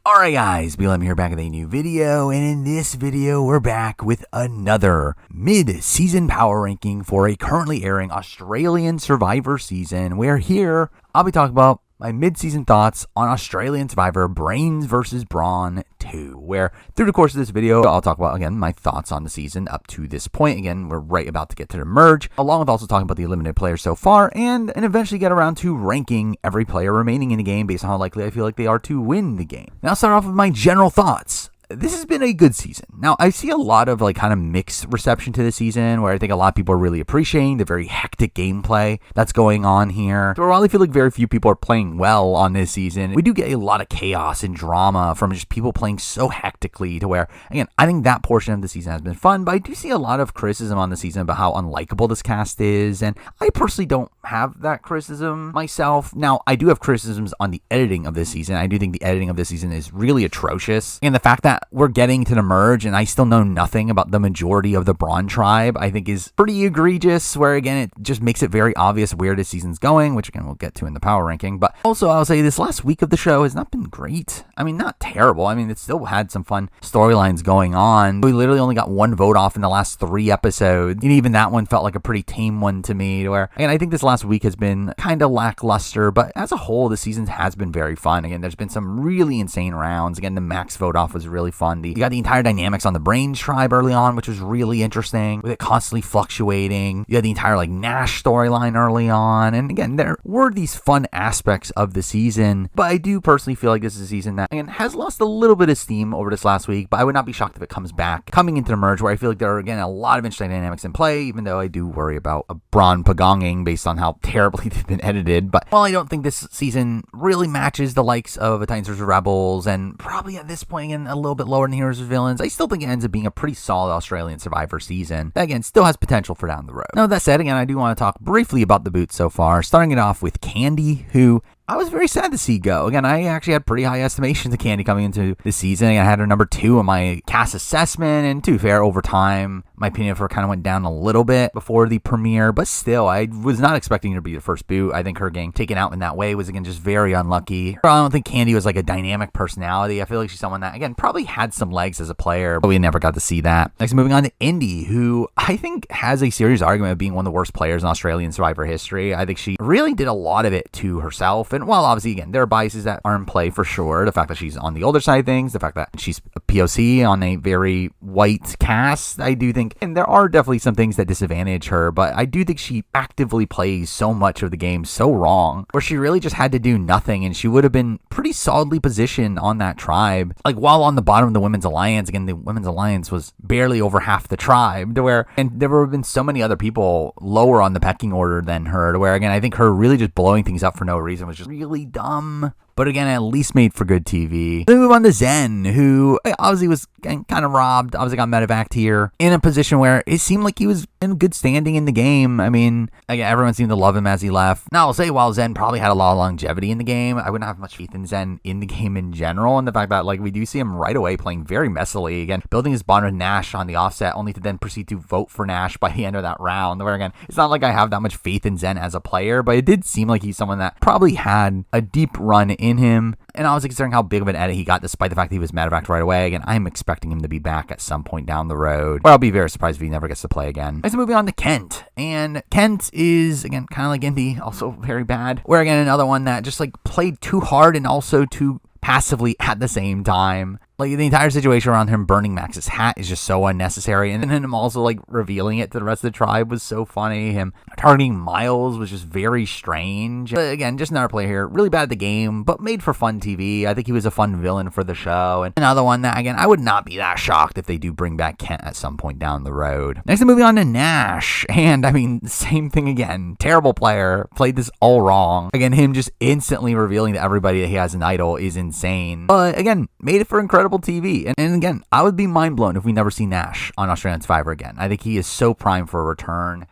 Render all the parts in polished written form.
Alright guys, BLM here back with a new video, and in this video we're back with another mid-season power ranking for a currently airing Australian Survivor season, where here I'll be talking about my mid-season thoughts on Australian Survivor Brains vs. Brawn 2, where through the course of this video, I'll talk about, again, my thoughts on the season up to this point. Again, we're right about to get to the merge, along with also talking about the eliminated players so far, and eventually get around to ranking every player remaining in the game based on how likely I feel like they are to win the game. Now, I'll start off with my general thoughts. This has been a good season. Now, I see a lot of kind of mixed reception to the season, where I think a lot of people are really appreciating the very hectic gameplay that's going on here. So while I feel like very few people are playing well on this season, we do get a lot of chaos and drama from just people playing so hectically to where, again, I think that portion of the season has been fun, but I do see a lot of criticism on the season about how unlikable this cast is, and I personally don't have that criticism myself. Now, I do have criticisms on the editing of this season. I do think the editing of this season is really atrocious, and the fact that we're getting to the merge and I still know nothing about the majority of the Brawn tribe, I think is pretty egregious, where again, it just makes it very obvious where this season's going, which again, we'll get to in the power ranking. But also, I'll say this last week of the show has not been great. I mean, not terrible. I mean, it still had some fun storylines going on. We literally only got one vote off in the last 3 episodes, and even that one felt like a pretty tame one to me, where, again, I think this last week has been kind of lackluster, but as a whole, the season has been very fun. Again, there's been some really insane rounds. Again, the max vote off was really fun. You got the entire dynamics on the Brains tribe early on, which was really interesting, with it constantly fluctuating. You had the entire Nash storyline early on, and again, there were these fun aspects of the season, but I do personally feel like this is a season that, again, has lost a little bit of steam over this last week, but I would not be shocked if it comes back coming into the merge, where I feel like there are, again, a lot of interesting dynamics in play, even though I do worry about a Brawn pagonging based on how terribly they've been edited. But while I don't think this season really matches the likes of a Titans vs. Rebels, and probably at this point, again, a little bit lower than Heroes vs. Villains, I still think it ends up being a pretty solid Australian Survivor season that, again, still has potential for down the road. Now, that said, again, I do want to talk briefly about the boots so far, starting it off with Candy, who I was very sad to see go. Again, I actually had pretty high estimations of Candy coming into the season. I had her number 2 on my cast assessment, and to be fair, over time, my opinion of her kind of went down a little bit before the premiere, but still, I was not expecting her to be the first boot. I think her getting taken out in that way was, again, just very unlucky. I don't think Candy was a dynamic personality. I feel like she's someone that, again, probably had some legs as a player, but we never got to see that. Next, moving on to Indy, who I think has a serious argument of being one of the worst players in Australian Survivor history. I think she really did a lot of it to herself, and while obviously, again, there are biases that are in play for sure. The fact that she's on the older side of things, the fact that she's a POC on a very white cast, I do think, and there are definitely some things that disadvantage her, but I do think she actively plays so much of the game so wrong, where she really just had to do nothing, and she would have been pretty solidly positioned on that tribe. While on the bottom of the Women's Alliance, again, the Women's Alliance was barely over half the tribe, to where, and there have been so many other people lower on the pecking order than her, to where, again, I think her really just blowing things up for no reason was just really dumb. But again, at least made for good TV. Then we move on to Zen, who obviously was kind of robbed. Obviously got medevaced here in a position where it seemed like he was in good standing in the game. I mean, again, everyone seemed to love him as he left. Now, I'll say while Zen probably had a lot of longevity in the game, I wouldn't have much faith in Zen in the game in general. And the fact that we do see him right away playing very messily, again, building his bond with Nash on the offset, only to then proceed to vote for Nash by the end of that round. Where again, it's not like I have that much faith in Zen as a player, but it did seem like he's someone that probably had a deep run in him. And honestly, considering how big of an edit he got, despite the fact that he was medevaced right away, again, I'm expecting him to be back at some point down the road. But I'll be very surprised if he never gets to play again. Next, moving on to Kent. And Kent is, again, kind of like Indy, also very bad. Where, again, another one that just, played too hard and also too passively at the same time. The entire situation around him burning Max's hat is just so unnecessary. And then him also, revealing it to the rest of the tribe was so funny. Him targeting Miles was just very strange. But again, just another player here. Really bad at the game, but made for fun TV. I think he was a fun villain for the show. And another one that, again, I would not be that shocked if they do bring back Kent at some point down the road. Next, moving on to Nash. And, I mean, same thing again. Terrible player. Played this all wrong. Again, him just instantly revealing to everybody that he has an idol is insane. But, again, made it for incredible TV. And again, I would be mind blown if we never see Nash on Australian Survivor again. I think he is so primed for a return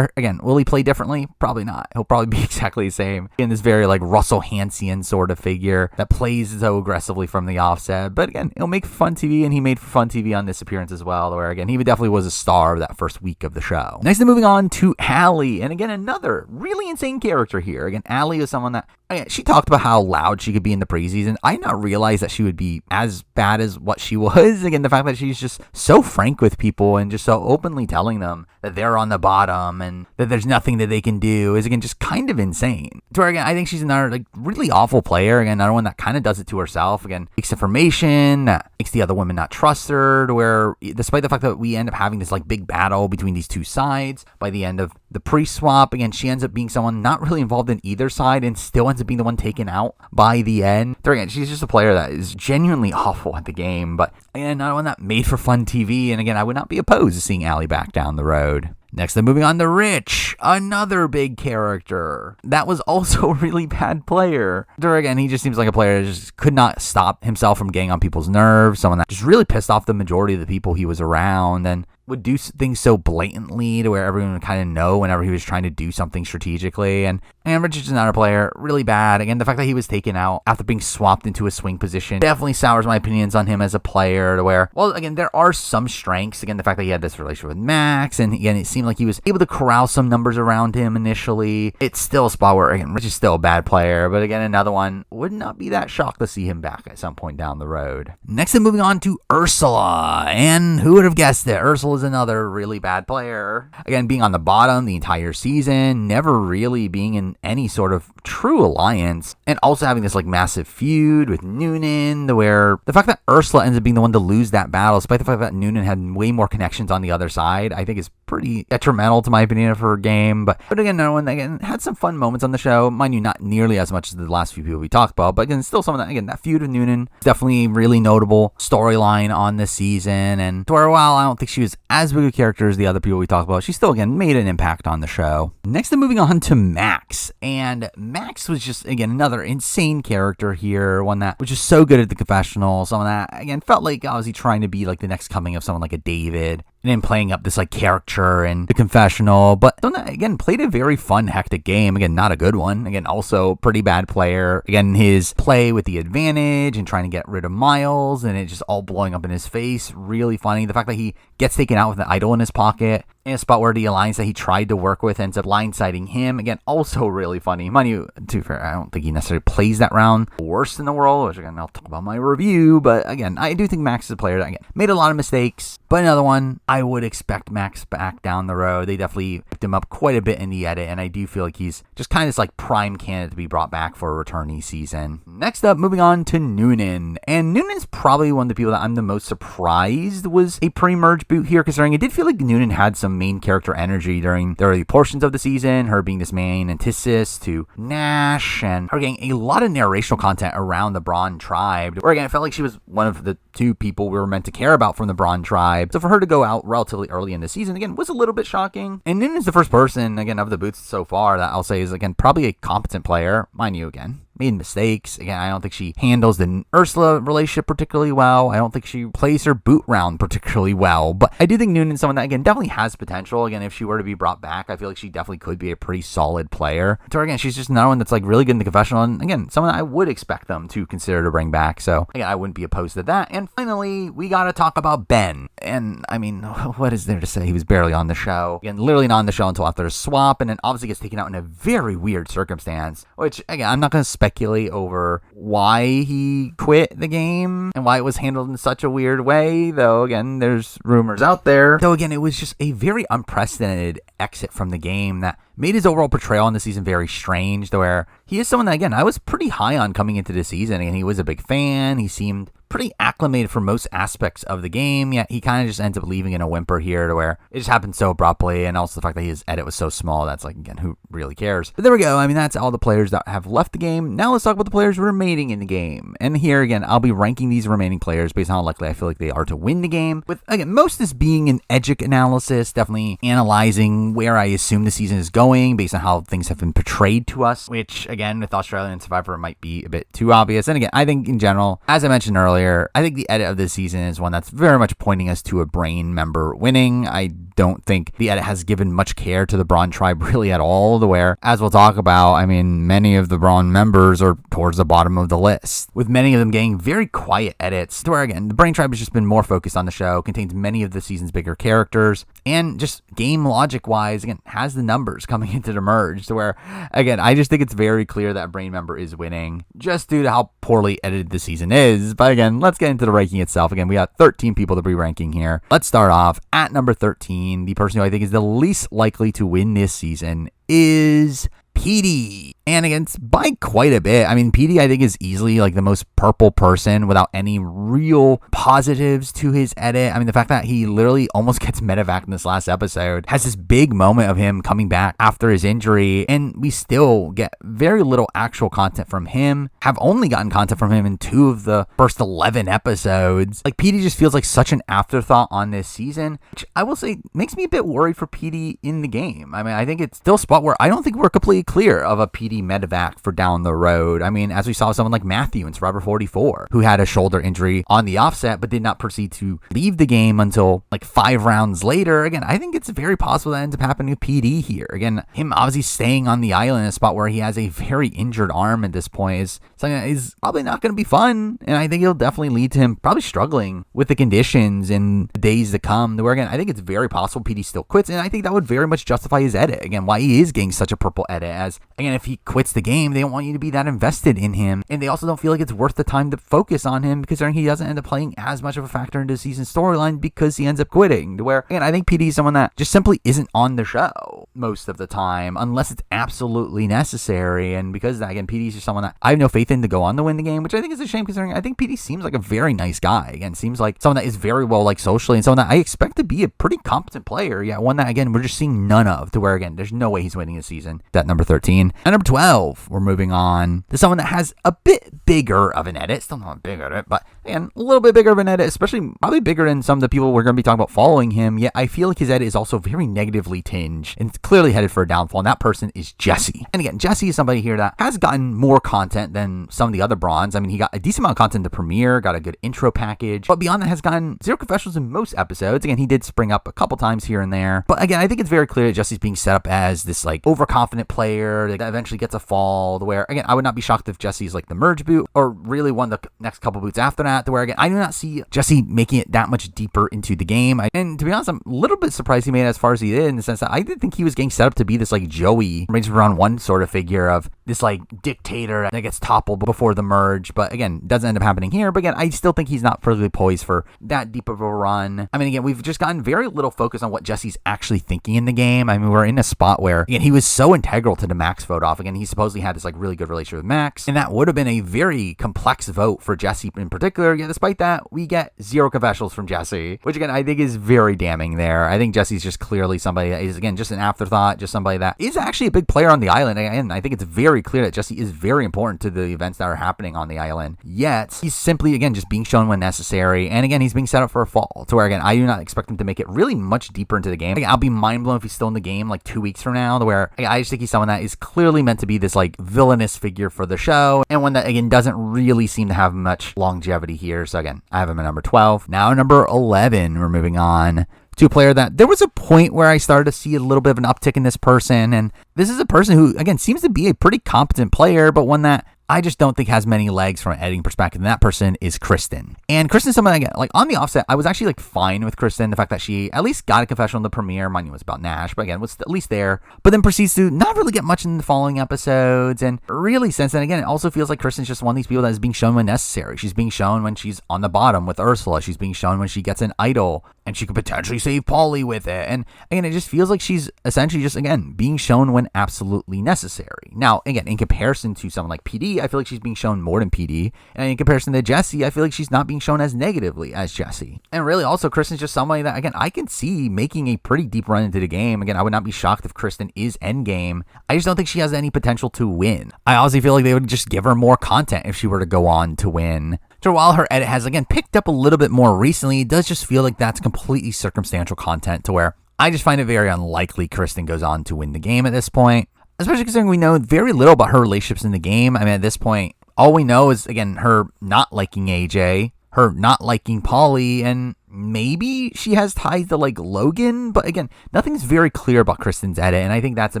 Again, will he play differently? Probably not. He'll probably be exactly the same. In this very like Russell Hansian sort of figure that plays so aggressively from the offset. But again, he'll make fun TV, and he made for fun TV on this appearance as well, where again, he definitely was a star of that first week of the show. Next, moving on to Allie, and again, another really insane character here. Again, Allie is someone that, again, she talked about how loud she could be in the preseason. I did not realize that she would be as bad as what she was. Again, the fact that she's just so frank with people and just so openly telling them that they're on the bottom and that there's nothing that they can do is, again, just kind of insane. To where, again, I think she's another like really awful player. Again, another one that kind of does it to herself. Again, leaks information, that makes the other women not trust her, to where despite the fact that we end up having this like big battle between these two sides, by the end of the pre-swap, again, she ends up being someone not really involved in either side and still ends up being the one taken out by the end. So again, she's just a player that is genuinely awful at the game, but again, another one that made for fun TV, and again, I would not be opposed to seeing Allie back down the road. Next, then moving on to Rich, another big character that was also a really bad player. There again, he just seems like a player that just could not stop himself from getting on people's nerves, someone that just really pissed off the majority of the people he was around, and would do things so blatantly to where everyone would kind of know whenever he was trying to do something strategically. And Rich is another player, really bad. Again, the fact that he was taken out after being swapped into a swing position definitely sours my opinions on him as a player, to where, well, again, there are some strengths. Again, the fact that he had this relationship with Max, and again, it seemed like he was able to corral some numbers around him initially. It's still a spot where, again, Rich is still a bad player, but again, another one, would not be that shocked to see him back at some point down the road. Next, then moving on to Ursula, and who would have guessed it? Ursula is another really bad player. Again, being on the bottom the entire season, never really being in any sort of true alliance, and also having this like massive feud with Noonan, where the fact that Ursula ends up being the one to lose that battle, despite the fact that Noonan had way more connections on the other side, I think is pretty detrimental to my opinion of her game. But again, no one again had some fun moments on the show, mind you, not nearly as much as the last few people we talked about, but again, still some of that, again, that feud with Noonan is definitely really notable storyline on this season. And to where, while I don't think she was as big a character as the other people we talked about, she still again made an impact on the show. Next, then moving on to Max, and Max was just, again, another insane character here, one that was just so good at the confessional, someone that, again, felt like, oh, was he trying to be like the next coming of someone like a David, and then playing up this like character in the confessional, but again, played a very fun, hectic game. Again, not a good one. Again, also pretty bad player. Again, his play with the advantage and trying to get rid of Miles, and it just all blowing up in his face, really funny. The fact that he gets taken out with an idol in his pocket in a spot where the alliance that he tried to work with ends up blindsiding him. Again, also really funny. Mind you, to be fair, I don't think he necessarily plays that round worst in the world, which again, I'll talk about my review. But again, I do think Max is a player that, again, made a lot of mistakes. But another one, I would expect Max back down the road. They definitely picked him up quite a bit in the edit, and I do feel like he's just kind of this like prime candidate to be brought back for a returnee season. Next up, moving on to Noonan. And Noonan's probably one of the people that I'm the most surprised was a pre-merge boot here, considering it did feel like Noonan had some main character energy during the early portions of the season, her being this main antithesis to Nash, and her getting a lot of narrational content around the Brawn tribe, where again, it felt like she was one of the two people we were meant to care about from the Brawn tribe. So for her to go out relatively early in the season, again, was a little bit shocking. And Noonan's the first person, again, of the boots so far that I'll say is, again, probably a competent player. Mind you, again, made mistakes. Again, I don't think she handles the Ursula relationship particularly well. I don't think she plays her boot round particularly well. But I do think Noonan's someone that, again, definitely has potential. Again, if she were to be brought back, I feel like she definitely could be a pretty solid player. So again, she's just another one that's like really good in the confessional. And again, someone that I would expect them to consider to bring back. So again, I wouldn't be opposed to that. And finally, we got to talk about Ben. And I mean, what is there to say? He was barely on the show. Again, literally not on the show until after the swap. And then obviously gets taken out in a very weird circumstance, which again, I'm not going to speculate over why he quit the game and why it was handled in such a weird way, though again, there's rumors out there. So again, it was just a very unprecedented exit from the game that made his overall portrayal in the season very strange, to where he is someone that, again, I was pretty high on coming into the season, and he was a big fan. He seemed pretty acclimated for most aspects of the game, yet he kind of just ends up leaving in a whimper here, to where it just happened so abruptly, and also the fact that his edit was so small, that's like, again, who really cares? But there we go. I mean, that's all the players that have left the game. Now let's talk about the players remaining in the game. And here, again, I'll be ranking these remaining players based on how likely I feel like they are to win the game, with, again, most of this being an edgic analysis, definitely analyzing where I assume the season is going based on how things have been portrayed to us, which, again, with Australian Survivor might be a bit too obvious. And again, I think in general, as I mentioned earlier, earlier, I think the edit of this season is one that's very much pointing us to a Brawn member winning. I don't think the edit has given much care to the Brawn tribe really at all, to where, as we'll talk about, I mean, many of the Brawn members are towards the bottom of the list, with many of them getting very quiet edits, to where, again, the Brawn tribe has just been more focused on the show, contains many of the season's bigger characters, and just game logic-wise, again, has the numbers coming into the merge, to where, again, I just think it's very clear that Brawn member is winning, just due to how poorly edited the season is. But again, let's get into the ranking itself. Again, we got 13 people to be ranking here. Let's start off at number 13. The person who I think is the least likely to win this season is PD. And again, it's by quite a bit. I mean, PD, I think, is easily like the most purple person without any real positives to his edit. I mean, the fact that he literally almost gets medevac in this last episode, has this big moment of him coming back after his injury, and we still get very little actual content from him. Have only gotten content from him in 2 of the first 11 episodes. Like, PD just feels like such an afterthought on this season, which I will say makes me a bit worried for PD in the game. I mean, I think it's still a spot where I don't think we're completely clear of a PD medevac for down the road. I mean, as we saw someone like Matthew in Survivor 44, who had a shoulder injury on the offset, but did not proceed to leave the game until like 5 rounds later. Again, I think it's very possible that ends up happening with PD here. Again, him obviously staying on the island in a spot where he has a very injured arm at this point is something that is probably not going to be fun. And I think it'll definitely lead to him probably struggling with the conditions in the days to come. Where again, I think it's very possible PD still quits. And I think that would very much justify his edit. Again, why he is getting such a purple edit, as again, if he quits the game, they don't want you to be that invested in him, and they also don't feel like it's worth the time to focus on him, because he doesn't end up playing as much of a factor into the season storyline because he ends up quitting. To where, again, I think PD is someone that just simply isn't on the show most of the time unless it's absolutely necessary, and because of that, again, PD is just someone that I have no faith in to go on to win the game, which I think is a shame, considering I think PD seems like a very nice guy. Again, seems like someone that is very well liked socially, and someone that I expect to be a pretty competent player. Yeah, one that, again, we're just seeing none of, to where, again, there's no way he's winning this season. That number 13. And number 12, we're moving on to someone that has a bit bigger of an edit. Still not big at it, but again, a little bit bigger of an edit, especially probably bigger than some of the people we're going to be talking about following him. Yet I feel like his edit is also very negatively tinged and it's clearly headed for a downfall, and that person is Jesse. And again, Jesse is somebody here that has gotten more content than some of the other Brawns. I mean, he got a decent amount of content in the premiere, got a good intro package, but beyond that has gotten 0 confessionals in most episodes. Again, he did spring up a couple times here and there, but again, I think it's very clear that Jesse's being set up as this like overconfident player that eventually gets a fall, where again, I would not be shocked if Jesse's like the merge boot, or really one of the next couple boots after that, to where again, I do not see Jesse making it that much deeper into the game. And to be honest, I'm a little bit surprised he made it as far as he did, in the sense that I did think he was getting set up to be this like Joey, Rangers Round 1 sort of figure of this like dictator that gets toppled before the merge, but again, doesn't end up happening here. But again, I still think he's not perfectly poised for that deep of a run. I mean, again, we've just gotten very little focus on what Jesse's actually thinking in the game. I mean, we're in a spot where, again, he was so integral to the Max vote off. Again, he supposedly had this like really good relationship with Max, and that would have been a very complex vote for Jesse in particular. Yet despite that, we get 0 confessionals from Jesse, which again, I think is very damning there. I think Jesse's just clearly somebody that is, again, just an afterthought, just somebody that is actually a big player on the island. And I think it's very clear that Jesse is very important to the events that are happening on the island. Yet he's simply, again, just being shown when necessary. And again, he's being set up for a fall, to where, again, I do not expect him to make it really much deeper into the game. Again, I'll be mind blown if he's still in the game like 2 weeks from now, to where again, I just think he's someone that is clearly meant to be this like villainous figure for the show, and one that, again, doesn't really seem to have much longevity here. So again, I have him at number 12. Now number 11, we're moving on to a player that there was a point where I started to see a little bit of an uptick in this person. And this is a person who, again, seems to be a pretty competent player, but one that I just don't think has many legs from an editing perspective, and that person is Kristen. And Kristen's someone, again, like on the offset, I was actually like fine with Kristen, the fact that she at least got a confessional in the premiere. Mind you, it was about Nash, but again, was at least there, but then proceeds to not really get much in the following episodes. And really, since then, again, it also feels like Kristen's just one of these people that is being shown when necessary. She's being shown when she's on the bottom with Ursula. She's being shown when she gets an idol and she could potentially save Paulie with it. And again, it just feels like she's essentially just, again, being shown when absolutely necessary. Now, again, in comparison to someone like PD, I feel like she's being shown more than PD. And in comparison to Jesse, I feel like she's not being shown as negatively as Jesse. And really also, Kristen's just somebody that, again, I can see making a pretty deep run into the game. Again, I would not be shocked if Kristen is endgame. I just don't think she has any potential to win. I honestly feel like they would just give her more content if she were to go on to win. So while her edit has, again, picked up a little bit more recently, it does just feel like that's completely circumstantial content, to where I just find it very unlikely Kristen goes on to win the game at this point, especially considering we know very little about her relationships in the game. I mean, at this point, all we know is, again, her not liking AJ, her not liking Polly, and maybe she has ties to like Logan, but again, nothing's very clear about Kristen's edit, and I think that's a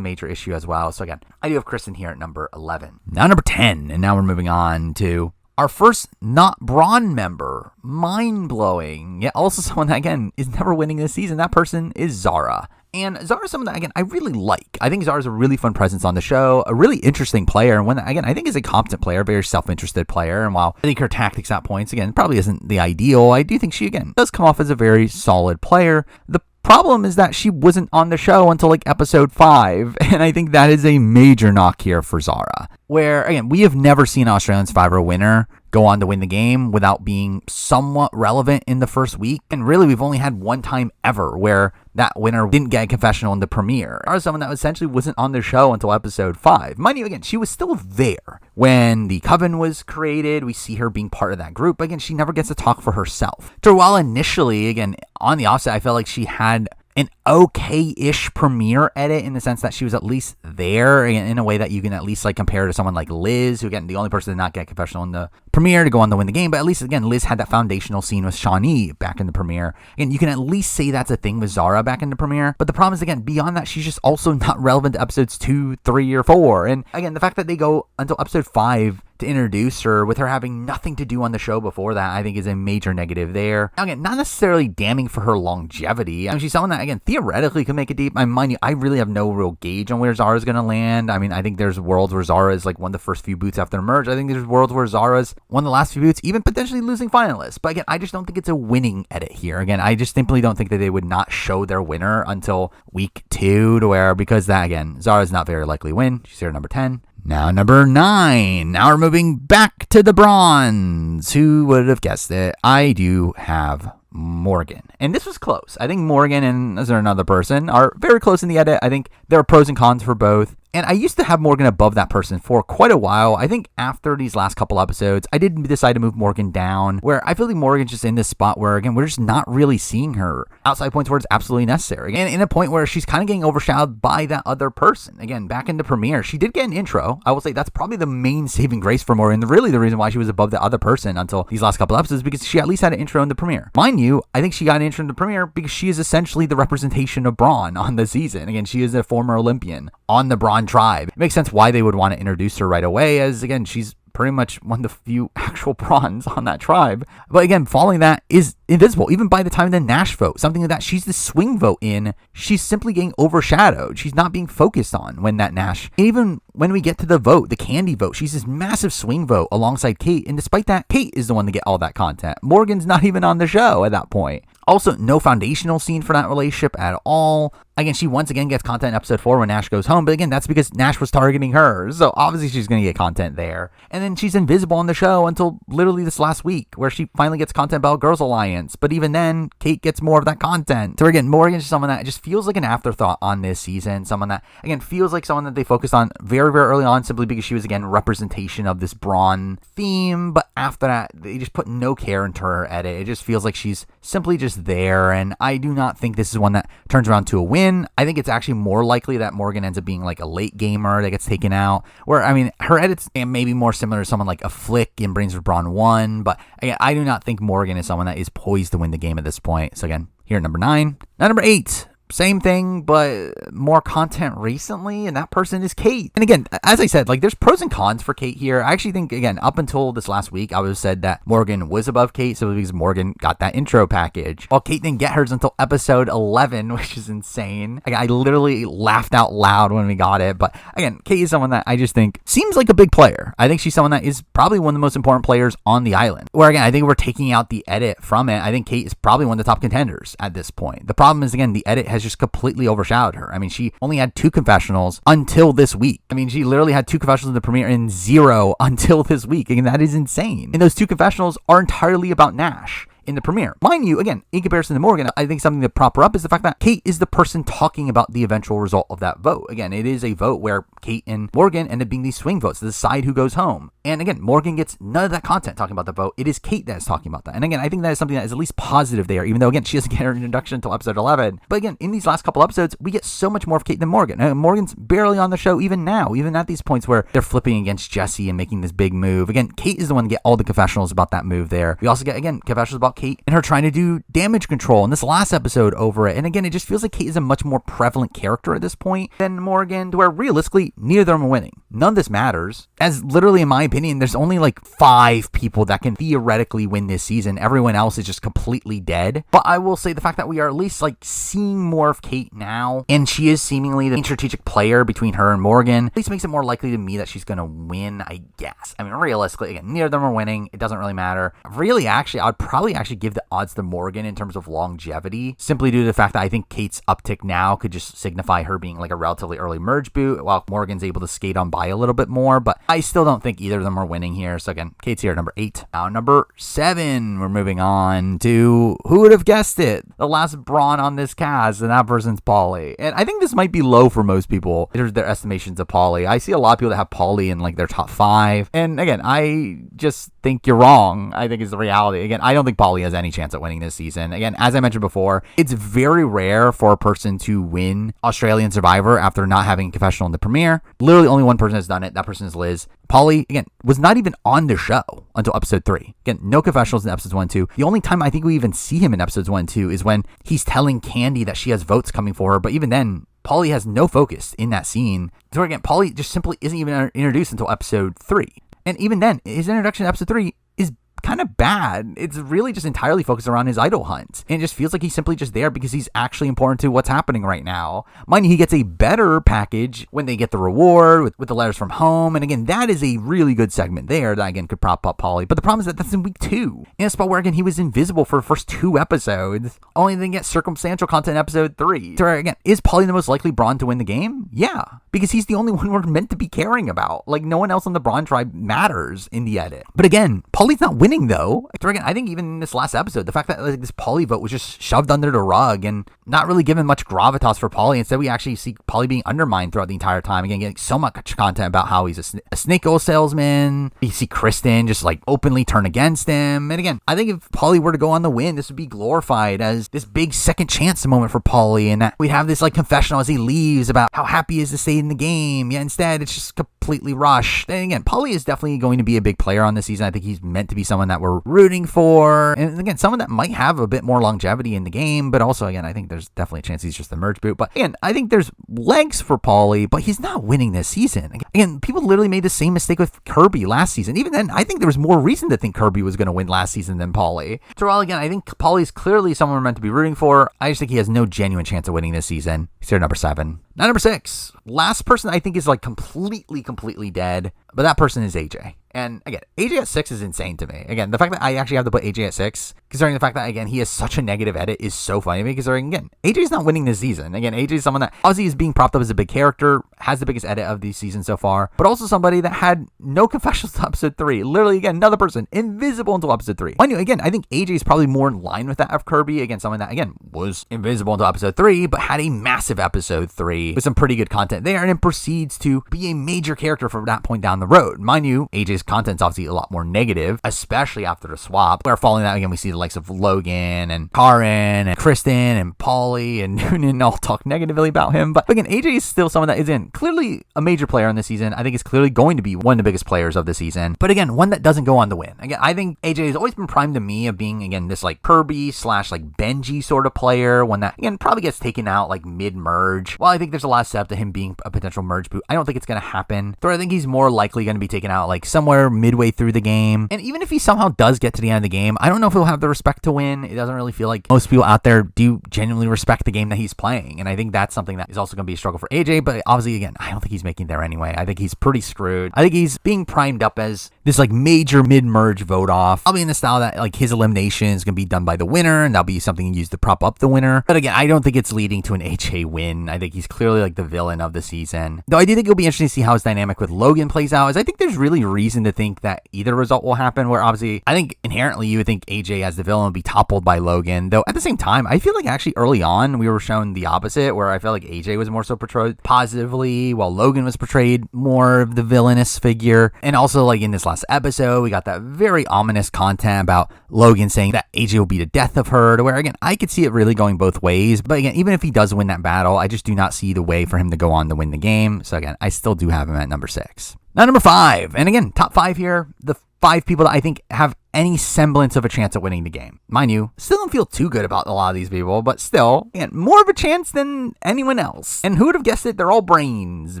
major issue as well. So again, I do have Kristen here at number 11. Now number 10, and now we're moving on to our first not Brawn member. Mind-blowing. Yet also someone that, again, is never winning this season. That person is Zara. And Zara's someone that, again, I really like. I think Zara's a really fun presence on the show, a really interesting player, and one that, again, I think is a competent player, very self-interested player. And while I think her tactics at points, again, probably isn't the ideal, I do think she, again, does come off as a very solid player. The problem is that she wasn't on the show until like episode 5, and I think that is a major knock here for Zara. Where, again, we have never seen an Australian Survivor winner go on to win the game without being somewhat relevant in the first week. And really, we've only had one time ever where that winner didn't get a confessional in the premiere, or someone that essentially wasn't on the show until episode 5. Mind you, again, she was still there when the coven was created. We see her being part of that group. Again, she never gets to talk for herself. So while initially, again, on the offset, I felt like she had an okay-ish premiere edit in the sense that she was at least there in a way that you can at least like compare to someone like Liz, who, again, the only person to not get confessional in the premiere to go on to win the game. But at least, again, Liz had that foundational scene with Shawnee back in the premiere. And you can at least say that's a thing with Zara back in the premiere. But the problem is, again, beyond that, she's just also not relevant to episodes 2, 3, or 4. And again, the fact that they go until episode 5 to introduce her with her having nothing to do on the show before that, I think is a major negative there. Now, again, not necessarily damning for her longevity. I mean, she's someone that, again, theoretically could make it deep. I mind you, I really have no real gauge on where Zara's going to land. I mean, I think there's worlds where Zara is like one of the first few boots after merge. I think there's worlds where Zara's one of the last few boots, even potentially losing finalists. But again, I just don't think it's a winning edit here. Again, I just simply don't think that they would not show their winner until week 2 to where, because that, again, Zara's not very likely to win. She's here at number 10. Now number 9. Now we're moving back to the Brawns. Who would have guessed it? I do have Morgan. And this was close. I think Morgan and is there another person are very close in the edit. I think there are pros and cons for both. And I used to have Morgan above that person for quite a while. I think after these last couple episodes, I did decide to move Morgan down, where I feel like Morgan's just in this spot where, again, we're just not really seeing her outside points where it's absolutely necessary. And in a point where she's kind of getting overshadowed by that other person. Again, back in the premiere, she did get an intro. I will say that's probably the main saving grace for Morgan. Really the reason why she was above the other person until these last couple episodes, because she at least had an intro in the premiere. Mind you, I think she got an intro in the premiere because she is essentially the representation of Brawn on the season. Again, she is a former Olympian on the Brawn tribe. It makes sense why they would want to introduce her right away, as, again, she's pretty much one of the few actual Brawns on that tribe. But again, following that is invisible. Even by the time of the Nash vote, something like that she's the swing vote in, she's simply getting overshadowed. She's not being focused on when that Nash, even when we get to the vote, the Candy vote, she's this massive swing vote alongside Kate. And despite that, Kate is the one to get all that content. Morgan's not even on the show at that point. Also, no foundational scene for that relationship at all. Again, she once again gets content in episode 4 when Nash goes home. But again, that's because Nash was targeting her. So obviously she's going to get content there. And then she's invisible on the show until literally this last week, where she finally gets content about Girls Alliance. But even then, Kate gets more of that content. So again, Morgan's just someone that just feels like an afterthought on this season. Someone that, again, feels like someone that they focused on very, very early on simply because she was, again, representation of this Brawn theme. But after that, they just put no care into her edit. It just feels like she's simply just there. And I do not think this is one that turns around to a win. I think it's actually more likely that Morgan ends up being like a late gamer that gets taken out, where, I mean, her edits may be more similar to someone like a Flick in Brains of Brawn 1, but again, I do not think Morgan is someone that is poised to win the game at this point. So again, here at number 9. Now number 8. Same thing, but more content recently, and that person is Kate. And again, as I said, like, there's pros and cons for Kate here. I actually think, again, up until this last week, I would have said that Morgan was above Kate, so because Morgan got that intro package, while Kate didn't get hers until episode 11, which is insane. Like, I literally laughed out loud when we got it. But again, Kate is someone that I just think seems like a big player. I think she's someone that is probably one of the most important players on the island. Where, again, I think we're taking out the edit from it. I think Kate is probably one of the top contenders at this point. The problem is, again, the edit has just completely overshadowed her. I mean, she only had 2 confessionals until this week. I mean, she literally had 2 confessionals in the premiere and 0 until this week. And that is insane. And those 2 confessionals are entirely about Nash in the premiere. Mind you, again, in comparison to Morgan, I think something to prop her up is the fact that Kate is the person talking about the eventual result of that vote. Again, it is a vote where Kate and Morgan end up being these swing votes to decide who goes home. And again, Morgan gets none of that content talking about the vote. It is Kate that is talking about that. And again, I think that is something that is at least positive there, even though, again, she doesn't get her introduction until episode 11. But again, in these last couple episodes, we get so much more of Kate than Morgan. Morgan's barely on the show even now, even at these points where they're flipping against Jesse and making this big move. Again, Kate is the one to get all the confessionals about that move there. We also get, again, confessionals about Kate and her trying to do damage control in this last episode over it. And again, it just feels like Kate is a much more prevalent character at this point than Morgan, to where realistically, neither of them are winning. None of this matters, as literally, in my opinion, there's only like 5 people that can theoretically win this season. Everyone else is just completely dead. But I will say the fact that we are at least like seeing more of Kate now, and she is seemingly the strategic player between her and Morgan, at least makes it more likely to me that she's going to win, I guess. I mean, realistically, again, neither of them are winning. It doesn't really matter. Really, actually, I'd probably actually give the odds to Morgan in terms of longevity, simply due to the fact that I think Kate's uptick now could just signify her being like a relatively early merge boot, while Morgan's able to skate on by a little bit more. But I still don't think either of them are winning here. So again, Kate's here at number 8. Now, number 7, we're moving on to, who would have guessed it? The last Brawn on this cast, and that person's Polly. And I think this might be low for most people, their estimations of Polly. I see a lot of people that have Polly in like their top 5. And again, I just think you're wrong, I think is the reality. Again, I don't think Polly has any chance at winning this season. Again, as I mentioned before, it's very rare for a person to win Australian Survivor after not having a confessional in the premiere. Literally only one person has done it. That person is Liz. Polly, again, was not even on the show until episode 3. Again, no confessionals in episodes 1 and 2. The only time I think we even see him in episodes 1 and 2 is when he's telling Candy that she has votes coming for her. But even then, Polly has no focus in that scene. So again, Polly just simply isn't even introduced until episode 3. And even then, his introduction in episode 3 is kind of bad. It's really just entirely focused around his idol hunt. And it just feels like he's simply just there because he's actually important to what's happening right now. Mind you, he gets a better package when they get the reward with the letters from home. And again, that is a really good segment there that, again, could prop up Polly. But the problem is that that's in week 2. In a spot where, again, he was invisible for the first 2 episodes, only then get circumstantial content in episode 3. So again, is Polly the most likely Brawn to win the game? Yeah, because he's the only one we're meant to be caring about. Like, no one else on the Brawn tribe matters in the edit. But again, Polly's not winning though. So again, I think even in this last episode, the fact that like this Polly vote was just shoved under the rug and not really given much gravitas for Polly. Instead, we actually see Polly being undermined throughout the entire time. Again, getting so much content about how he's a snake oil salesman. You see Kristen just like openly turn against him. And again, I think if Polly were to go on the win, this would be glorified as this big second chance moment for Polly, and that we'd have this like confessional as he leaves about how happy he is to stay in the game. Yeah, instead it's just completely rushed. And again, Polly is definitely going to be a big player on this season. I think he's meant to be someone that we're rooting for, and again, someone that might have a bit more longevity in the game. But also, again, I think there's definitely a chance he's just the merge boot. But again, I think there's legs for Polly, but he's not winning this season. Again, people literally made the same mistake with Kirby last season. Even then, I think there was more reason to think Kirby was going to win last season than Polly. So while, again, I think Polly's clearly someone we're meant to be rooting for, I just think he has no genuine chance of winning this season. He's here at number 7. Now, number 6. Last person I think is like completely dead, but that person is AJ. And again, AJ at 6 is insane to me. Again, the fact that I actually have to put AJ at 6, considering the fact that, again, he has such a negative edit, is so funny to me, considering, again, AJ's not winning this season. Again, AJ is someone that obviously is being propped up as a big character, has the biggest edit of the season so far, but also somebody that had no confessionals to episode 3. Literally, again, another person, invisible until episode 3. Mind you, again, I think AJ is probably more in line with that of Kirby. Again, someone that, again, was invisible until episode 3, but had a massive episode 3 with some pretty good content there, and then proceeds to be a major character from that point down the road. Mind you, AJ's content's obviously a lot more negative, especially after the swap, where following that, again, we see the likes of Logan and Karen and Kristen and Polly and Noonan all talk negatively about him. But again, AJ is still someone that is clearly a major player in this season. I think is clearly going to be one of the biggest players of the season. But again, one that doesn't go on to win. Again, I think AJ has always been primed to me of being, again, this like Kirby / like Benji sort of player, one that, again, probably gets taken out like mid-merge. While I think there's a lot of setup to him being a potential merge boot, I don't think it's going to happen. So I think he's more likely going to be taken out like somewhere midway through the game. And even if he somehow does get to the end of the game, I don't know if he'll have the respect to win. It doesn't really feel like most people out there do genuinely respect the game that he's playing. And I think that's something that is also going to be a struggle for AJ. But obviously, again, I don't think he's making there anyway. I think he's pretty screwed. I think he's being primed up as this like major mid-merge vote off. I'll be in the style that like his elimination is going to be done by the winner, and that'll be something used to prop up the winner. But again, I don't think it's leading to an AJ win. I think he's clearly like the villain of the season. Though I do think it'll be interesting to see how his dynamic with Logan plays out, as I think there's really reason reason to think that either result will happen, where obviously I think inherently you would think AJ as the villain would be toppled by Logan, though at the same time, I feel like actually early on we were shown the opposite, where I felt like AJ was more so portrayed positively, while Logan was portrayed more of the villainous figure. And also, like in this last episode, we got that very ominous content about Logan saying that AJ will be the death of her, to where again, I could see it really going both ways. But again, even if he does win that battle, I just do not see the way for him to go on to win the game. So again, I still do have him at number 6. Now, number 5, and again, top 5 here, the 5 people that I think have any semblance of a chance at winning the game. Mind you, still don't feel too good about a lot of these people, but still, again, more of a chance than anyone else. And who would have guessed it? They're all brains,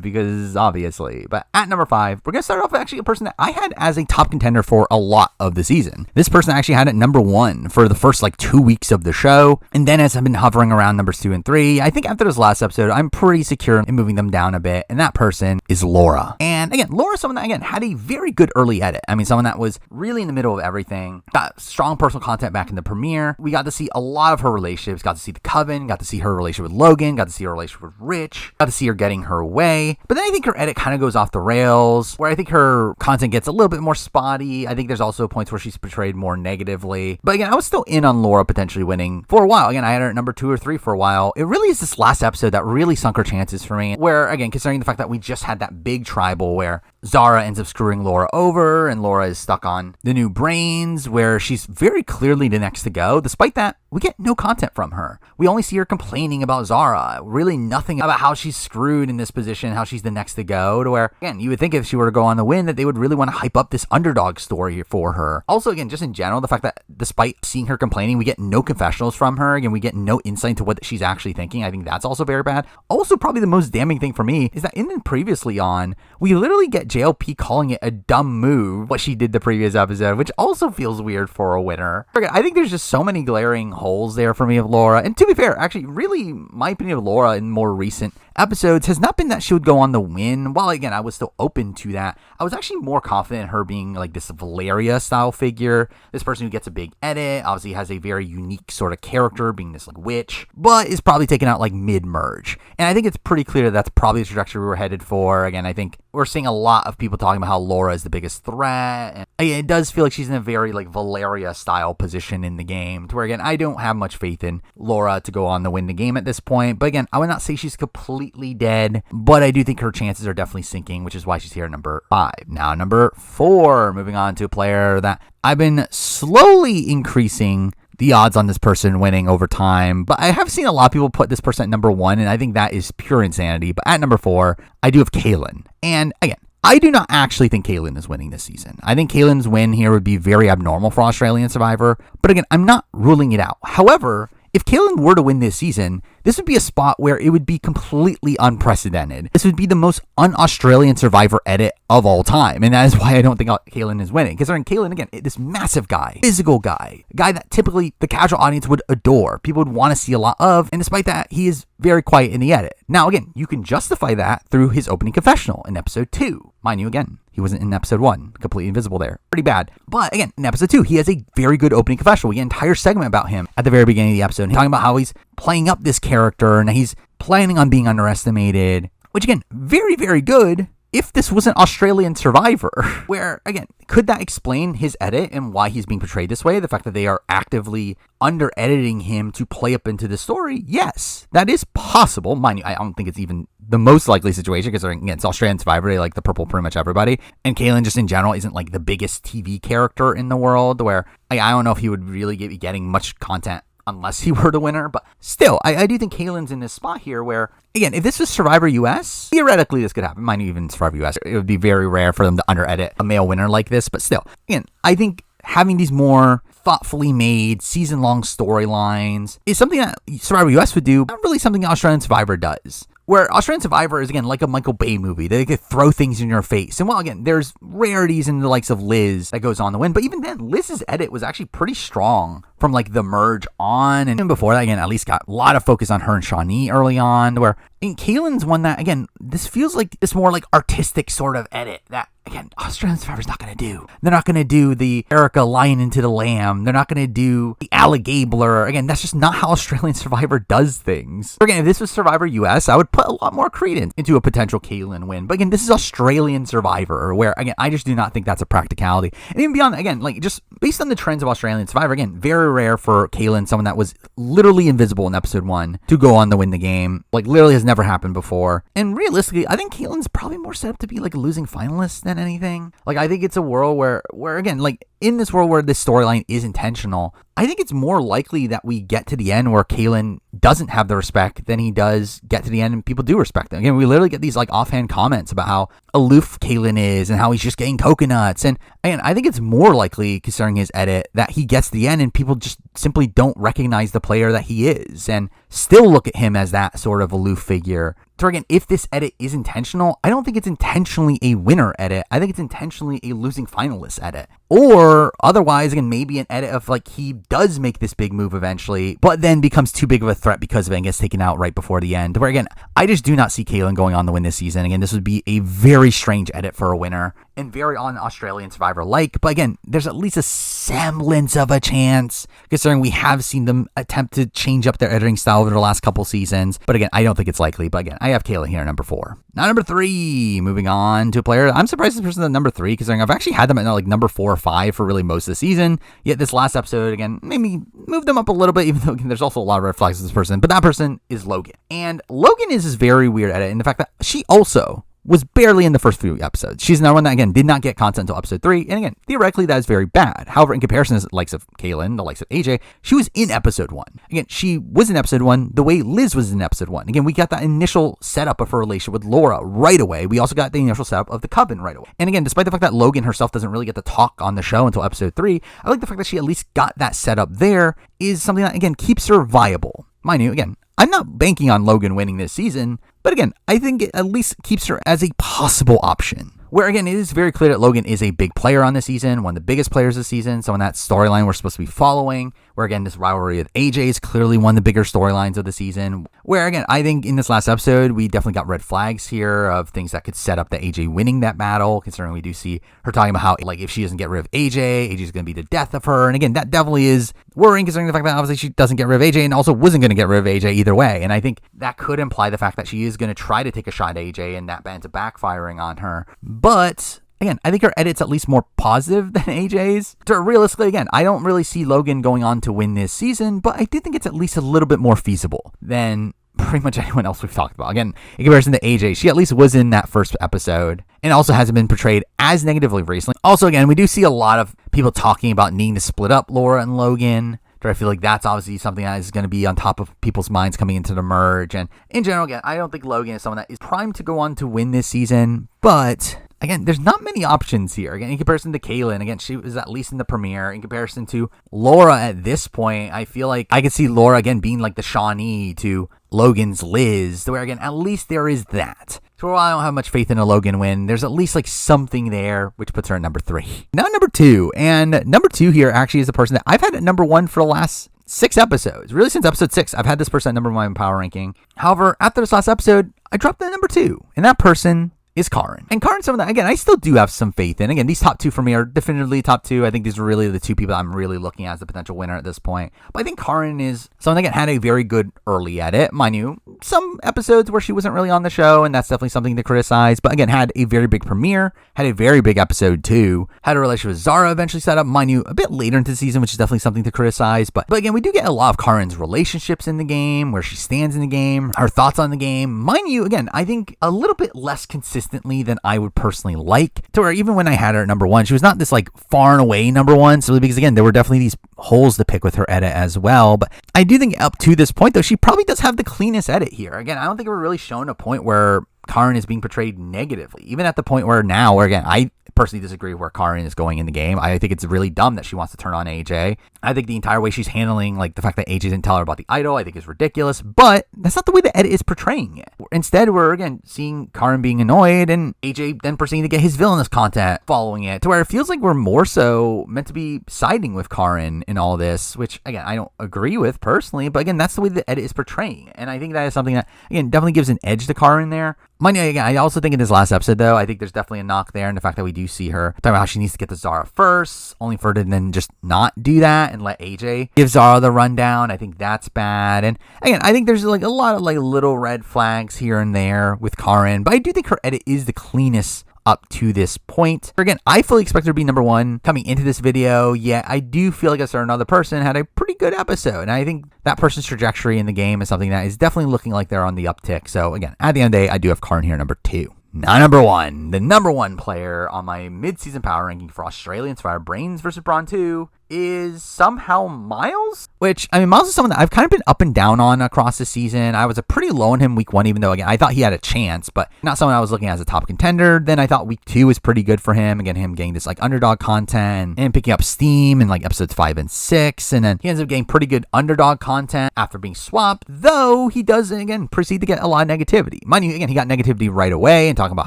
because obviously. But at number 5, we're going to start off with actually a person that I had as a top contender for a lot of the season. This person actually had it number 1 for the first 2 weeks of the show. And then as I've been hovering around numbers 2 and 3, I think after this last episode, I'm pretty secure in moving them down a bit. And that person is Laura. And again, Laura's someone that, again, had a very good early edit. I mean, someone that was really in the middle of everything. Got strong personal content back in the premiere. We got to see a lot of her relationships. Got to see the Coven. Got to see her relationship with Logan. Got to see her relationship with Rich. Got to see her getting her way. But then I think her edit kind of goes off the rails, where I think her content gets a little bit more spotty. I think there's also points where she's portrayed more negatively. But again, I was still in on Laura potentially winning for a while. Again, I had her at number 2 or 3 for a while. It really is this last episode that really sunk her chances for me, where again, considering the fact that we just had that big tribal where Zara ends up screwing Laura over, and Laura is stuck on the new brains, where she's very clearly the next to go. Despite that, we get no content from her. We only see her complaining about Zara. Really nothing about how she's screwed in this position, how she's the next to go, to where, again, you would think if she were to go on the win that they would really want to hype up this underdog story for her. Also, again, just in general, the fact that despite seeing her complaining, we get no confessionals from her. Again, we get no insight into what she's actually thinking. I think that's also very bad. Also, probably the most damning thing for me is that in the previously on, we literally get JLP calling it a dumb move, what she did the previous episode, which also feels weird for a winner. I think there's just so many glaring holes there for me of Laura. And to be fair, actually, really, my opinion of Laura in more recent episodes has not been that she would go on the win. While again, I was still open to that, I was actually more confident in her being like this Valeria style figure, this person who gets a big edit, obviously has a very unique sort of character, being this witch, but is probably taken out mid-merge. And I think it's pretty clear that's probably the trajectory we were headed for. Again, I think we're seeing a lot of people talking about how Laura is the biggest threat, and it does feel like she's in a very Valeria style position in the game, to where again, I don't have much faith in Laura to go on to win the game at this point. But again, I would not say she's completely dead, but I do think her chances are definitely sinking, which is why she's here at number 5. Now, number 4, moving on to a player that I've been slowly increasing the odds on this person winning over time, but I have seen a lot of people put this person at number 1, and I think that is pure insanity. But at number 4, I do have Kaylin. And again, I do not actually think Kaylin is winning this season. I think Kaylin's win here would be very abnormal for Australian Survivor, but again, I'm not ruling it out. However, if Kaylin were to win this season, this would be a spot where it would be completely unprecedented. This would be the most un-Australian Survivor edit of all time. And that is why I don't think Kaylin is winning. Because Kaylin, again, this massive guy, physical guy, a guy that typically the casual audience would adore, people would want to see a lot of. And despite that, he is very quiet in the edit. Now, again, you can justify that through his opening confessional in episode 2. Mind you, again, he wasn't in episode 1, completely invisible there. Pretty bad. But again, in episode 2, he has a very good opening confessional. We get an entire segment about him at the very beginning of the episode, talking about how he's playing up this character and he's planning on being underestimated, which again, very, very good if this was an Australian Survivor, where again, could that explain his edit and why he's being portrayed this way? The fact that they are actively under-editing him to play up into the story? Yes, that is possible. Mind you, I don't think it's even the most likely situation, because again, it's Australian Survivor, they like the purple pretty much everybody. And Kaylin just in general isn't the biggest TV character in the world, where I don't know if he would really be getting much content unless he were the winner. But still, I do think Kaylin's in this spot here where, again, if this was Survivor US, theoretically this could happen. Mind you, even Survivor US, it would be very rare for them to under-edit a male winner like this. But still, again, I think having these more thoughtfully made season-long storylines is something that Survivor US would do, not really something Australian Survivor does. Where Australian Survivor is, again, like a Michael Bay movie. They could throw things in your face. And while, again, there's rarities in the likes of Liz that goes on to win, but even then, Liz's edit was actually pretty strong from like the merge on. And even before that, again, at least got a lot of focus on her and Shawnee early on, where Kaylin's one that, again, this feels like this more like artistic sort of edit that, again, Australian Survivor's not going to do. They're not going to do the Erica lion into the lamb. They're not going to do the alligabler. Again, that's just not how Australian Survivor does things. Again, if this was Survivor US, I would put a lot more credence into a potential Kaylin win. But again, this is Australian Survivor, where, again, I just do not think that's a practicality. And even beyond, again, like just based on the trends of Australian Survivor, again, very rare for Kaylin, someone that was literally invisible in episode 1, to go on to win the game. Like, literally has never happened before. And realistically, I think Kaylin's probably more set up to be like a losing finalist than anything. Like, I think it's a world where again, like in this world where this storyline is intentional, I think it's more likely that we get to the end where Kaylin doesn't have the respect than he does get to the end and people do respect him. Again, we literally get these like offhand comments about how aloof Kaylin is and how he's just getting coconuts. And again, I think it's more likely, considering his edit, that he gets to the end and people just simply don't recognize the player that he is and still look at him as that sort of aloof figure. So again, if this edit is intentional, I don't think it's intentionally a winner edit. I think it's intentionally a losing finalist edit. Or otherwise, again, maybe an edit of like he does make this big move eventually, but then becomes too big of a threat because of it and gets taken out right before the end. Where again, I just do not see Kaylin going on to win this season. Again, this would be a very strange edit for a winner and very on Australian Survivor-like. But again, there's at least a semblance of a chance, considering we have seen them attempt to change up their editing style over the last couple seasons. But again, I don't think it's likely. But again, I have Kaylin here at number 4. Now number 3, moving on to a player. I'm surprised this person's at number 3, considering I've actually had them at like number 4 or 5 for really most of the season. Yet this last episode, again, maybe moved them up a little bit, even though again, there's also a lot of red flags with this person. But that person is Logan. And Logan is this very weird edit in the fact that she also was barely in the first few episodes. She's another one that, again, did not get content until episode 3. And again, theoretically, that is very bad. However, in comparison to the likes of Kaylin, the likes of AJ, she was in episode 1. Again, she was in episode 1 the way Liz was in episode 1. Again, we got that initial setup of her relationship with Laura right away. We also got the initial setup of the Coven right away. And again, despite the fact that Logan herself doesn't really get to talk on the show until episode 3, I like the fact that she at least got that setup there is something that, again, keeps her viable. Mind you, again, I'm not banking on Logan winning this season, but again, I think it at least keeps her as a possible option. Where again, it is very clear that Logan is a big player on this season, one of the biggest players this season, so in that storyline we're supposed to be following, where again, this rivalry with AJ is clearly one of the bigger storylines of the season, where again, I think in this last episode, we definitely got red flags here of things that could set up the AJ winning that battle, considering we do see her talking about how, like, if she doesn't get rid of AJ is going to be the death of her, and again, that definitely is worrying, considering the fact that obviously she doesn't get rid of AJ, and also wasn't going to get rid of AJ either way, and I think that could imply the fact that she is going to try to take a shot at AJ, and that ends up backfiring on her. But again, I think her edit's at least more positive than AJ's. So realistically, again, I don't really see Logan going on to win this season, but I do think it's at least a little bit more feasible than pretty much anyone else we've talked about. Again, in comparison to AJ, she at least was in that first episode and also hasn't been portrayed as negatively recently. Also, again, we do see a lot of people talking about needing to split up Laura and Logan. I feel like that's obviously something that is going to be on top of people's minds coming into the merge. And in general, again, I don't think Logan is someone that is primed to go on to win this season. But again, there's not many options here. Again, in comparison to Kaylin, again, she was at least in the premiere. In comparison to Laura at this point, I feel like I could see Laura again being like the Shawnee to Logan's Liz, where again, at least there is that. So while I don't have much faith in a Logan win, there's at least like something there, which puts her at number 3. Now number 2, and number 2 here actually is the person that I've had at number 1 for the last 6 episodes. Really since episode 6, I've had this person at number 1 in power ranking. However, after this last episode, I dropped it at number 2, and that person is Karin. And Karin's someone that, again, I still do have some faith in. Again, these top 2 for me are definitively top 2. I think these are really the 2 people that I'm really looking at as the potential winner at this point. But I think Karin is someone that, again, had a very good early edit. Mind you, some episodes where she wasn't really on the show, and that's definitely something to criticize. But again, had a very big premiere, had a very big episode 2, had a relationship with Zara eventually set up, mind you, a bit later into the season, which is definitely something to criticize. But again, we do get a lot of Karin's relationships in the game, where she stands in the game, her thoughts on the game. Mind you, again, I think a little bit less consistently than I would personally like, to where even when I had her at number 1, she was not this like far and away number 1, so because again, there were definitely these holes to pick with her edit as well. But I do think up to this point though, she probably does have the cleanest edit here. Again, I don't think we're really shown a point where Karin is being portrayed negatively, even at the point where now, where again, I personally disagree where Karin is going in the game. I think it's really dumb that she wants to turn on AJ. I think the entire way she's handling, like the fact that AJ didn't tell her about the idol, I think is ridiculous, but that's not the way the edit is portraying it. Instead, we're again seeing Karin being annoyed and AJ then proceeding to get his villainous content following it, to where it feels like we're more so meant to be siding with Karin in all this, which again, I don't agree with personally, but again, that's the way the edit is portraying. And I think that is something that, again, definitely gives an edge to Karin there. Mind you, again, I also think in this last episode, though, I think there's definitely a knock there, and the fact that we do see her talking about how she needs to get to Zara first, only for her to then just not do that and let AJ give Zara the rundown. I think that's bad. And again, I think there's like a lot of like little red flags here and there with Karin, but I do think her edit is the cleanest up to this point. Again, I fully expect her to be number one coming into this video, yet I do feel like a certain other person had a pretty good episode, and I think that person's trajectory in the game is something that is definitely looking like they're on the uptick. So again, at the end of the day, I do have Karin here number 2. Now, number 1, the number 1 player on my mid-season power ranking for Australian Survivor Brains versus Brawn 2 is somehow Miles, which, I mean, Miles is someone that I've kind of been up and down on across the season. I was a pretty low on him week 1, even though, again, I thought he had a chance, but not someone I was looking at as a top contender. Then I thought week 2 was pretty good for him. Again, him getting this like underdog content and picking up steam in like episodes 5 and 6. And then he ends up getting pretty good underdog content after being swapped, though he does, again, proceed to get a lot of negativity. Mind you, again, he got negativity right away and talking about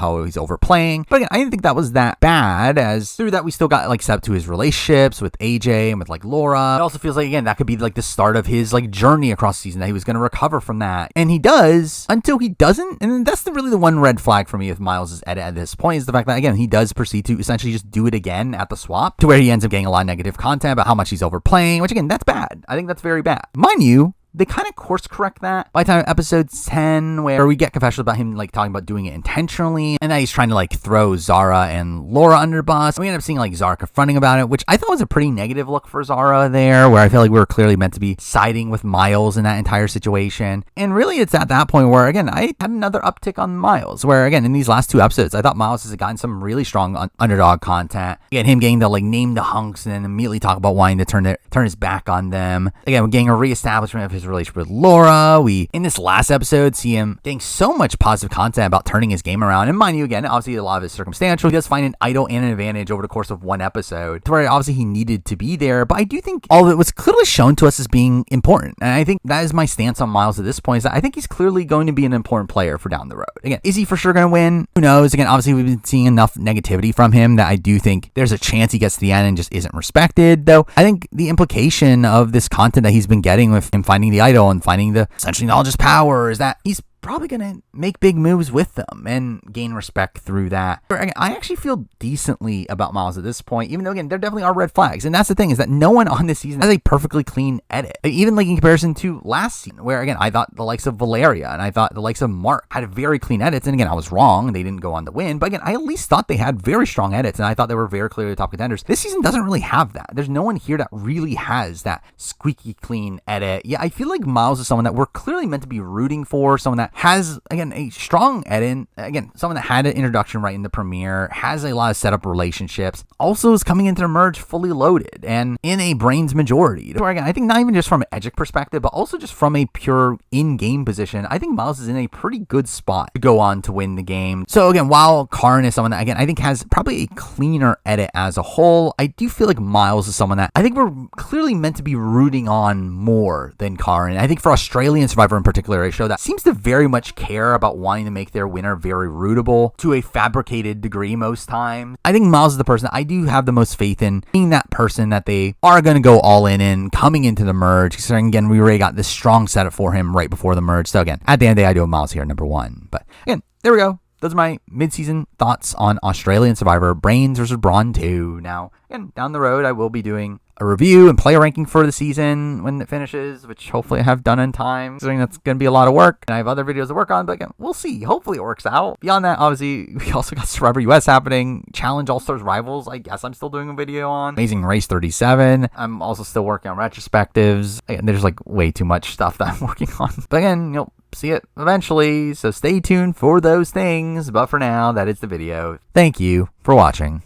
how he's overplaying. But again, I didn't think that was that bad, as through that we still got like set up to his relationships with AJ and with like Laura. It also feels like, again, that could be like the start of his like journey across the season, that he was going to recover from that, and he does until he doesn't. And that's really the one red flag for me with Miles' edit at this point, is the fact that, again, he does proceed to essentially just do it again at the swap, to where he ends up getting a lot of negative content about how much he's overplaying, which again, that's bad. I think that's very bad. Mind you, they kind of course correct that by the time of episode 10, where we get confessions about him like talking about doing it intentionally, and that he's trying to like throw Zara and Laura under the bus. We end up seeing like Zara confronting about it, which I thought was a pretty negative look for Zara there, where I feel like we were clearly meant to be siding with Miles in that entire situation. And really, it's at that point where, again, I had another uptick on Miles, where, again, in these last 2 episodes, I thought Miles has gotten some really strong underdog content. Again, him getting to like name the hunks and then immediately talk about wanting to turn his back on them. Again, we're getting a reestablishment of his relationship with Laura. We, in this last episode, see him getting so much positive content about turning his game around. And mind you, again, obviously a lot of it is circumstantial. He does find an idol and an advantage over the course of 1 episode, to where obviously he needed to be there. But I do think all of it was clearly shown to us as being important. And I think that is my stance on Miles at this point, is that I think he's clearly going to be an important player for down the road. Again, is he for sure going to win? Who knows? Again, obviously we've been seeing enough negativity from him that I do think there's a chance he gets to the end and just isn't respected. Though I think the implication of this content that he's been getting with him finding the idol and finding the essentially knowledge's power is that he's probably going to make big moves with them and gain respect through that. I actually feel decently about Miles at this point, even though, again, there definitely are red flags. And that's the thing, is that no one on this season has a perfectly clean edit. Even like in comparison to last season, where, again, I thought the likes of Valeria and I thought the likes of Mark had very clean edits. And again, I was wrong. They didn't go on to win. But again, I at least thought they had very strong edits, and I thought they were very clearly top contenders. This season doesn't really have that. There's no one here that really has that squeaky clean edit. Yeah, I feel like Miles is someone that we're clearly meant to be rooting for, someone that has, again, a strong edit, again, someone that had an introduction right in the premiere, has a lot of setup relationships, also is coming into the merge fully loaded and in a Brains majority. Where, again, I think not even just from an Edgic perspective, but also just from a pure in-game position, I think Miles is in a pretty good spot to go on to win the game. So again, while Karin is someone that, again, I think has probably a cleaner edit as a whole, I do feel like Miles is someone that I think we're clearly meant to be rooting on more than Karin. I think for Australian Survivor in particular, a show that seems to very much care about wanting to make their winner very rootable to a fabricated degree most times, I think Miles is the person that I do have the most faith in being that person that they are going to go all in coming into the merge, considering, again, we already got this strong setup for him right before the merge. So again, at the end of the day, I do have Miles here number 1. But again, there we go. Those are my mid-season thoughts on Australian Survivor Brains versus Brawn 2. Now, again, down the road, I will be doing a review and player ranking for the season when it finishes, which hopefully I have done in time, considering that's going to be a lot of work. And I have other videos to work on, but again, we'll see. Hopefully it works out. Beyond that, obviously, we also got Survivor US happening. Challenge All-Stars Rivals, I guess I'm still doing a video on. Amazing Race 37. I'm also still working on retrospectives. Again, there's like way too much stuff that I'm working on. But again, you'll see it eventually, so stay tuned for those things. But for now, that is the video. Thank you for watching.